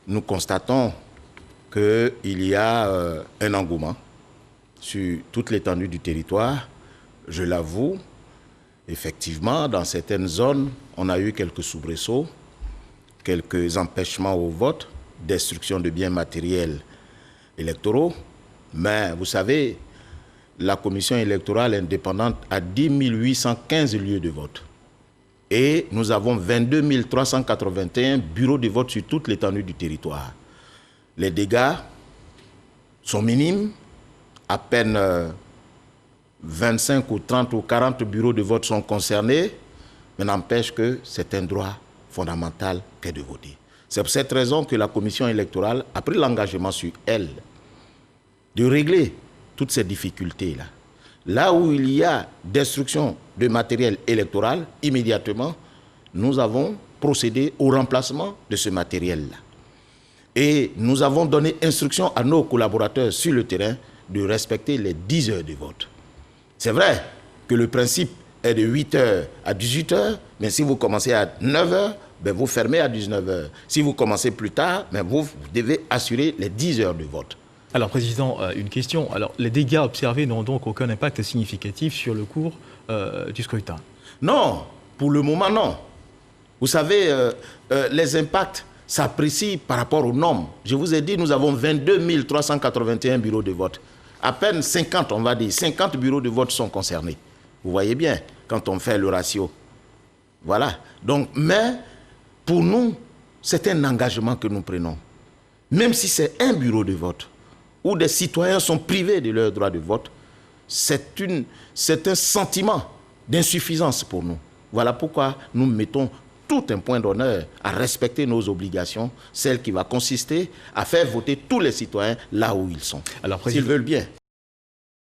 nous constatons qu'il y a un engouement sur toute l'étendue du territoire. Je l'avoue, effectivement, dans certaines zones, on a eu quelques soubresauts, quelques empêchements au vote, destruction de biens matériels électoraux. Mais vous savez, la commission électorale indépendante a 10 815 lieux de vote. Et nous avons 22 381 bureaux de vote sur toute l'étendue du territoire. Les dégâts sont minimes, à peine 25 ou 30 ou 40 bureaux de vote sont concernés, mais n'empêche que c'est un droit fondamental qu'est de voter. C'est pour cette raison que la commission électorale a pris l'engagement sur elle de régler toutes ces difficultés-là. Là où il y a destruction de matériel électoral, immédiatement, nous avons procédé au remplacement de ce matériel-là. Et nous avons donné instruction à nos collaborateurs sur le terrain de respecter les 10 heures de vote. C'est vrai que le principe est de 8 heures à 18 heures, mais si vous commencez à 9 heures, ben vous fermez à 19 heures. Si vous commencez plus tard, ben vous devez assurer les 10 heures de vote. Alors, Président, une question. Alors, les dégâts observés n'ont donc aucun impact significatif sur le cours du scrutin? Non, pour le moment, non. Vous savez, les impacts s'apprécient par rapport aux normes. Je vous ai dit, nous avons 22 381 bureaux de vote. À peine 50, on va dire, 50 bureaux de vote sont concernés. Vous voyez bien, quand on fait le ratio. Voilà. Donc, mais, pour nous, c'est un engagement que nous prenons. Même si c'est un bureau de vote, où des citoyens sont privés de leur droit de vote, c'est un sentiment d'insuffisance pour nous. Voilà pourquoi nous mettons tout un point d'honneur à respecter nos obligations, celle qui va consister à faire voter tous les citoyens là où ils sont, s'ils veulent bien.